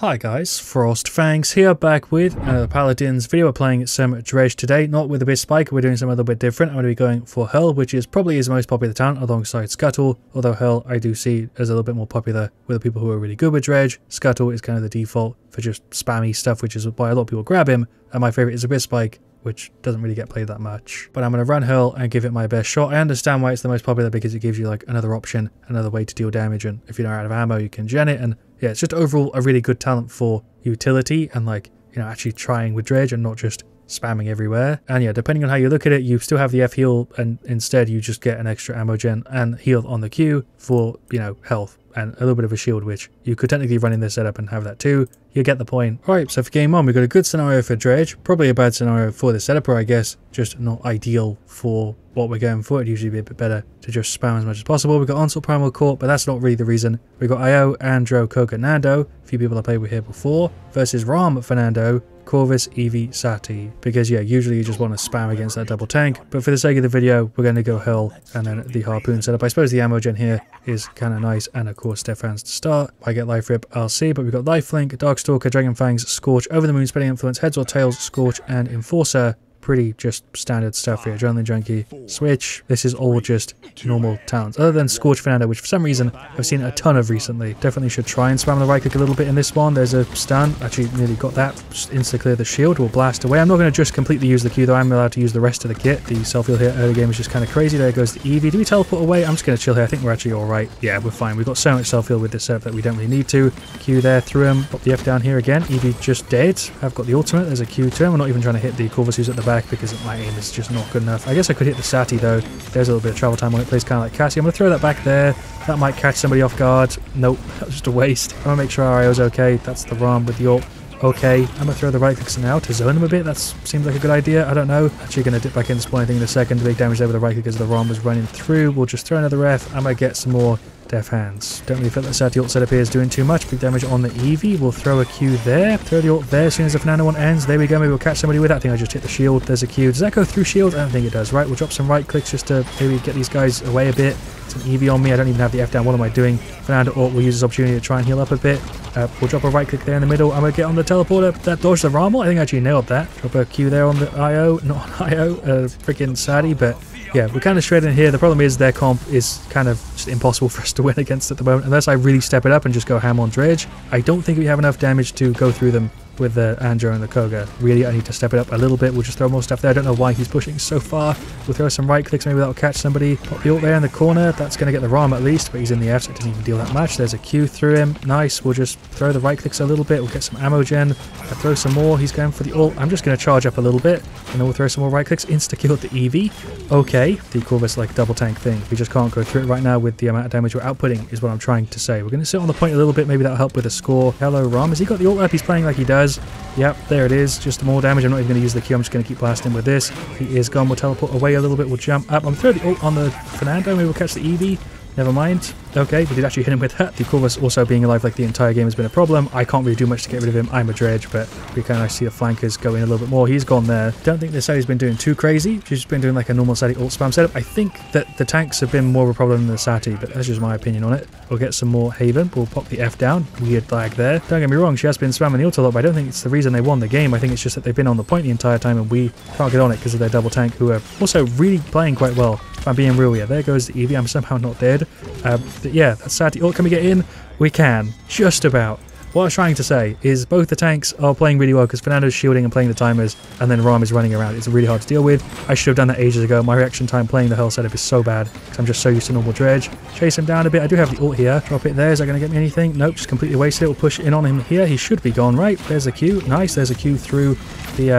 Hi guys, FrostFangs here, back with another Paladins video. We're playing some Dredge today, not with a bit spike, we're doing something a little bit different. I'm going to be going for Hurl, which is probably his most popular talent alongside Scuttle, although Hurl I do see as a little bit more popular with the people who are really good with Dredge. Scuttle is kind of the default for just spammy stuff, which is why a lot of people grab him, and my favourite is a bit spike, which doesn't really get played that much. But I'm going to run Hurl and give it my best shot. I understand why it's the most popular because it gives you like another option, another way to deal damage, and if you're out of ammo you can gen it, and yeah, it's just overall a really good talent for utility and like, you know, actually trying with Dredge and not just spamming everywhere. And yeah, depending on how you look at it, you still have the F heal, and instead you just get an extra ammo gen and heal on the Q for, you know, health and a little bit of a shield, which you could technically run in this setup and have that too. You get the point. Alright, so for game 1 we've got a good scenario for Dredge, probably a bad scenario for the setup, or I guess just not ideal for what we're going for. It'd usually be a bit better to just spam as much as possible. We've got Onslaught Primal Court, but that's not really the reason. We've got Io, Andro, Koga, Nando, a few people I played with here before, versus Ram, Fernando, Corvus, Eevee, Sati. Because yeah, usually you just want to spam against that double tank, but for the sake of the video we're going to go Hurl and then the Harpoon setup. I suppose the ammo gen here is kind of nice, and of course FrostFangs to start. I get Life Rip, I'll see, but we've got Lifelink, Darkstalker, Dragon Fangs, Scorch, Over the Moon, Spreading Influence, Heads or Tails, Scorch, and Enforcer. Pretty just standard stuff here. Adrenaline Junkie, Switch. This is all just normal talents. Other than Scorch Fernando, which for some reason I've seen a ton of recently. Definitely should try and spam the right click a little bit in this one. There's a stun. Actually nearly got that. Just insta-clear the shield. We'll blast away. I'm not going to just completely use the Q though. I'm allowed to use the rest of the kit. The self-heal here early game is just kind of crazy. There goes the Eevee. Do we teleport away? I'm just going to chill here. I think we're actually alright. Yeah, we're fine. We've got so much self-heal with this setup that we don't really need to. Q there through him. Pop the F down here again. Eevee just dead. I've got the ultimate. There's a Q to him. I'm not even trying to hit the Corvus who's at the back because my aim is just not good enough. I guess I could hit the Sati though. There's a little bit of travel time on it. Plays kind of like Cassie. I'm going to throw that back there. That might catch somebody off guard. Nope, that was just a waste. I'm going to make sure our IO's okay. That's the Ram with the ult. Okay, I'm going to throw the right clicks now to zone them a bit. That seems like a good idea. I don't know. Actually going to dip back in spawn I think in a second to make damage there with the right click as the Ram was running through. We'll just throw another F. I might get some more Death Hands. Don't really feel that Sati ult setup here is doing too much. Big damage on the Eevee. We'll throw a Q there. Throw the ult there as soon as the Fernando one ends. There we go. Maybe we'll catch somebody with that. I think I just hit the shield. There's a Q. Does that go through shield? I don't think it does. Right, we'll drop some right clicks just to maybe get these guys away a bit. Some Eevee on me. I don't even have the F down. What am I doing? Fernando ult will use this opportunity to try and heal up a bit. We'll drop a right click there in the middle. I'm going to get on the teleporter. That dodged the Rammel. I think I actually nailed that. Drop a Q there on the IO. Not on IO. Freaking Sati, but yeah, we're kind of shredding here. The problem is their comp is kind of just impossible for us to win against at the moment, unless I really step it up and just go ham on Dredge. I don't think we have enough damage to go through them with the Andro and the Koga. Really, I need to step it up a little bit. We'll just throw more stuff there. I don't know why he's pushing so far. We'll throw some right clicks. Maybe that'll catch somebody. Pop the ult there in the corner. That's going to get the Ram at least, but he's in the F, so it doesn't even deal that much. There's a Q through him. Nice. We'll just throw the right clicks a little bit. We'll get some ammo gen. I'll throw some more. He's going for the ult. I'm just going to charge up a little bit, and then we'll throw some more right clicks. Insta-kill the Eevee. Okay. The Corvus like double tank thing. We just can't go through it right now with the amount of damage we're outputting, is what I'm trying to say. We're going to sit on the point a little bit. Maybe that'll help with the score. Hello, Ram. Has he got the ult up? He's playing like he does. Yep, there it is. Just more damage. I'm not even going to use the Q. I'm just going to keep blasting with this. He is gone. We'll teleport away a little bit. We'll jump up. I'm throwing the ult on the Fernando. Maybe we'll catch the Eevee. Never mind. Okay, we did actually hit him with that. The Corvus also being alive like the entire game has been a problem. I can't really do much to get rid of him. I'm a Dredge, but we kind of see the flankers go in a little bit more. He's gone there. Don't think this Sati's been doing too crazy. She's just been doing like a normal Sati ult spam setup. I think that the tanks have been more of a problem than the Sati, but that's just my opinion on it. We'll get some more Haven. We'll pop the F down. Weird lag there. Don't get me wrong, she has been spamming the ult a lot, but I don't think it's the reason they won the game. I think it's just that they've been on the point the entire time and we can't get on it because of their double tank, who are also really playing quite well. If I'm being real here. There goes the Eevee. I'm somehow not dead. But yeah, that's Sati ult. Can we get in? We can. Just about. What I was trying to say is both the tanks are playing really well because Fernando's shielding and playing the timers, and then Ram is running around. It's really hard to deal with. I should have done that ages ago. My reaction time playing the Hurl setup is so bad because I'm just so used to normal Dredge. Chase him down a bit. I do have the ult here. Drop it there. Is that going to get me anything? Nope, just completely wasted it. We'll push in on him here. He should be gone, right? There's a Q. Nice. There's a Q through the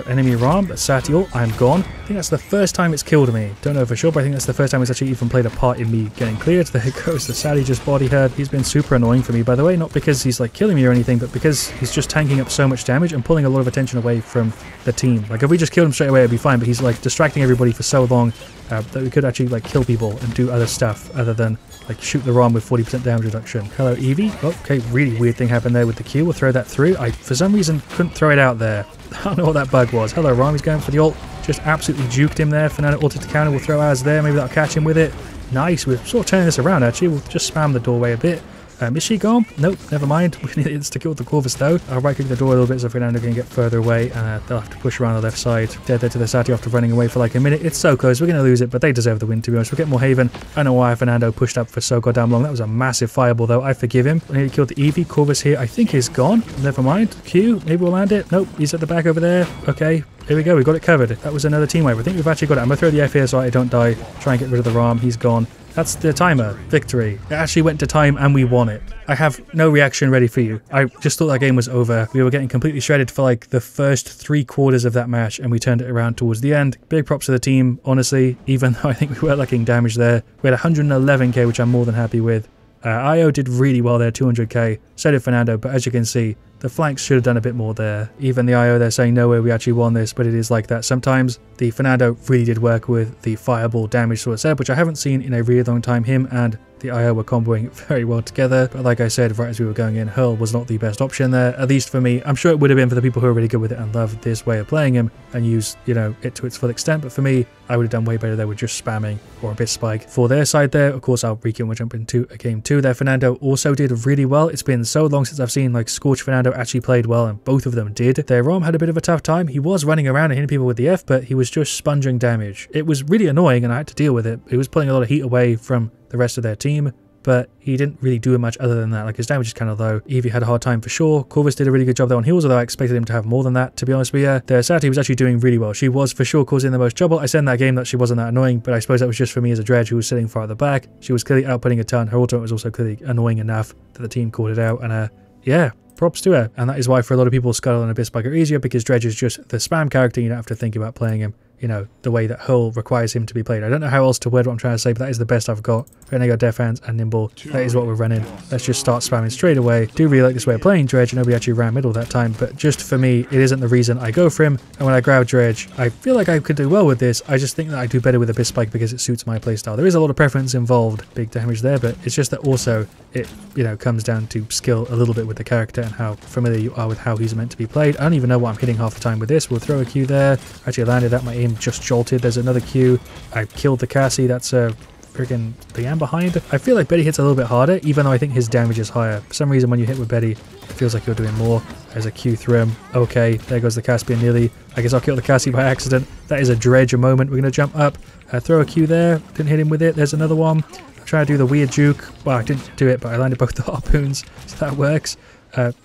enemy Ram. That's Sati ult. I'm gone. I think that's the first time it's killed me. Don't know for sure, but I think that's the first time it's actually even played a part in me getting cleared. There goes the Sati just body heard. He's been super annoying for me, by the way. Not because he's like killing me or anything, but because he's just tanking up so much damage and pulling a lot of attention away from the team. Like if we just killed him straight away it'd be fine, but he's like distracting everybody for so long that we could actually like kill people and do other stuff other than like shoot the Ram with 40% damage reduction. Hello Eevee. Oh, okay, really weird thing happened there with the Q. We'll throw that through. I for some reason couldn't throw it out there. I don't know what that bug was. Hello Ram, he's going for the ult. Just absolutely juked him there. Fernando ulted to counter. We'll throw ours there. Maybe that'll catch him with it. Nice. We're sort of turning this around actually. We'll just spam the doorway a bit. Is she gone? Nope, never mind. We need to kill the Corvus though. I'll right click the door a little bit so Fernando can get further away, and they'll have to push around the left side. Dead there to the Sati after running away for like a minute. It's so close. We're going to lose it, but they deserve the win, to be honest. We'll get more Haven. I don't know why Fernando pushed up for so goddamn long. That was a massive fireball though. I forgive him. I need to kill the Eevee. Corvus here I think is gone. Never mind. Q, maybe we'll land it. Nope, he's at the back over there. Okay, here we go. We got it covered. That was another team wave. I think we've actually got it. I'm going to throw the F here so I don't die. Try and get rid of the Ram. He's gone. That's the timer. Victory. It actually went to time and we won it. I have no reaction ready for you. I just thought that game was over. We were getting completely shredded for like the first 3/4 of that match and we turned it around towards the end. Big props to the team, honestly, even though I think we were lacking damage there. We had 111k, which I'm more than happy with. IO did really well there, 200k. So did Fernando, but as you can see, the flanks should have done a bit more there. Even the IO, they're saying no way we actually won this, but it is like that sometimes. The Fernando really did work with the fireball damage sort of setup, which I haven't seen in a really long time. Him and the IO were comboing very well together, but like I said, right as we were going in, Hurl was not the best option there, at least for me. I'm sure it would have been for the people who are really good with it and love this way of playing him and use, you know, it to its full extent, but for me, I would have done way better there with just spamming or a bit spike. For their side there, of course, I'll recap and we'll jump into a game 2 there. Fernando also did really well. It's been so long since I've seen like Scorch Fernando actually played well, and both of them did. Their Rom had a bit of a tough time. He was running around and hitting people with the F, but he was just sponging damage. It was really annoying and I had to deal with it. It was pulling a lot of heat away from the rest of their team, but he didn't really do much other than that. Like, his damage is kind of low. Eevee had a hard time for sure. Corvus did a really good job there on heals, although I expected him to have more than that, to be honest with you. The Sati was actually doing really well. She was for sure causing the most trouble. I said in that game that she wasn't that annoying, but I suppose that was just for me as a Dredge who was sitting far at the back. She was clearly outputting a ton. Her ultimate was also clearly annoying enough that the team called it out, and yeah, props to her. And that is why for a lot of people Scuttle and Abyss Spike are easier, because Dredge is just the spam character. You don't have to think about playing him, you know, the way that Hurl requires him to be played. I don't know how else to word what I'm trying to say, but that is the best I've got. Then I got Death Hands and Nimble. That is what we're running. Let's just start spamming straight away. Do really like this way of playing Dredge. Nobody actually ran middle that time, but just for me, it isn't the reason I go for him. And when I grab Dredge, I feel like I could do well with this. I just think that I do better with Abyss Spike because it suits my playstyle. There is a lot of preference involved. Big damage there, but it's just that also it, you know, comes down to skill a little bit with the character and how familiar you are with how he's meant to be played. I don't even know what I'm hitting half the time with this. We'll throw a Q there. Actually landed that. My aim just jolted. There's another Q. I killed the Cassie. That's a freaking Liam behind. I feel like Betty hits a little bit harder, even though I think his damage is higher. For some reason, when you hit with Betty, it feels like you're doing more. There's a Q through him. Okay, there goes the Caspian nearly. I guess I'll kill the Cassie by accident. That is a Dredge moment. We're going to jump up. Throw a Q there. Didn't hit him with it. There's another one. I'm trying to do the weird juke. Well, I didn't do it, but I landed both the harpoons, so that works.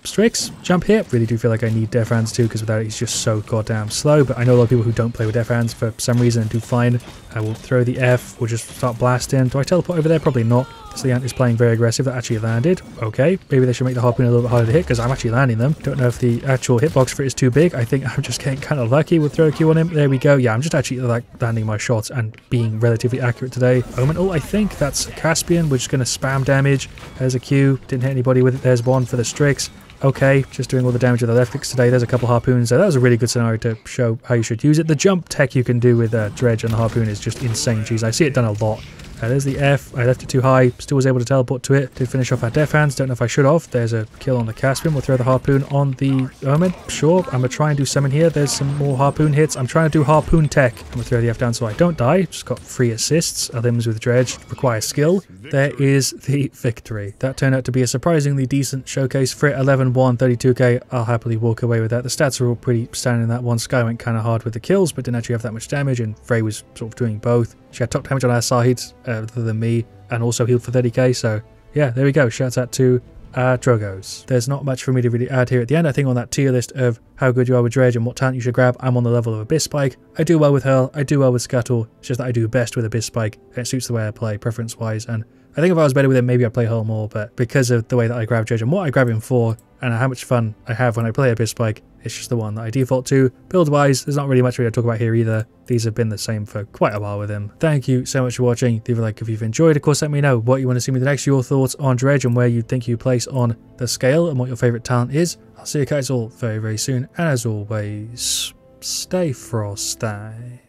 Strix, jump here. Really do feel like I need Death Hands too, because without it he's just so goddamn slow, but I know a lot of people who don't play with Death Hands for some reason and do fine. We'll throw the F, we'll just start blasting. Do I teleport over there? Probably not. This Leant is playing very aggressive. That actually landed. Okay, maybe they should make the harpoon a little bit harder to hit, because I'm actually landing them. Don't know if the actual hitbox for it is too big. I think I'm just getting kind of lucky. We'll throw a Q on him. There we go. Yeah, I'm just actually like landing my shots and being relatively accurate today. Omen. Oh, I think that's Caspian. We're just going to spam damage. There's a Q. Didn't hit anybody with it. There's one for the Strix. Okay, just doing all the damage with the left clicks today. There's a couple harpoons there. That was a really good scenario to show how you should use it. The jump tech you can do with Dredge and the harpoon is just insane. Jeez, I see it done a lot. There's the F. I left it too high. Still was able to teleport to it. Did finish off our Death Hands. Don't know if I should have. There's a kill on the Caspian. We'll throw the harpoon on the Omen. Sure, I'm going to try and do some in here. There's some more harpoon hits. I'm trying to do harpoon tech. I'm going to throw the F down so I don't die. Just got 3 assists. Limbs with Dredge require skill. There is the victory. That turned out to be a surprisingly decent showcase for it. 11-1, 32k. I'll happily walk away with that. The stats are all pretty standard in that one. Sky went kind of hard with the kills, but didn't actually have that much damage, and Frey was sort of doing both. She had top damage on our side other than me, and also healed for 30k, so yeah, there we go. Shouts out to Drogos. There's not much for me to really add here at the end. I think on that tier list of how good you are with Dredge and what talent you should grab, I'm on the level of Abyss Spike. I do well with Hurl, I do well with Scuttle. It's just that I do best with Abyss Spike, and it suits the way I play preference-wise, and I think if I was better with him, maybe I'd play Hurl more, but because of the way that I grab Dredge and what I grab him for, and how much fun I have when I play Abyss Spike, it's just the one that I default to. Build-wise, there's not really much to talk about here either. These have been the same for quite a while with him. Thank you so much for watching. Leave a like if you've enjoyed. Of course, let me know what you want to see me next, your thoughts on Dredge and where you think you place on the scale and what your favourite talent is. I'll see you guys all very, very soon. And as always, stay frosty.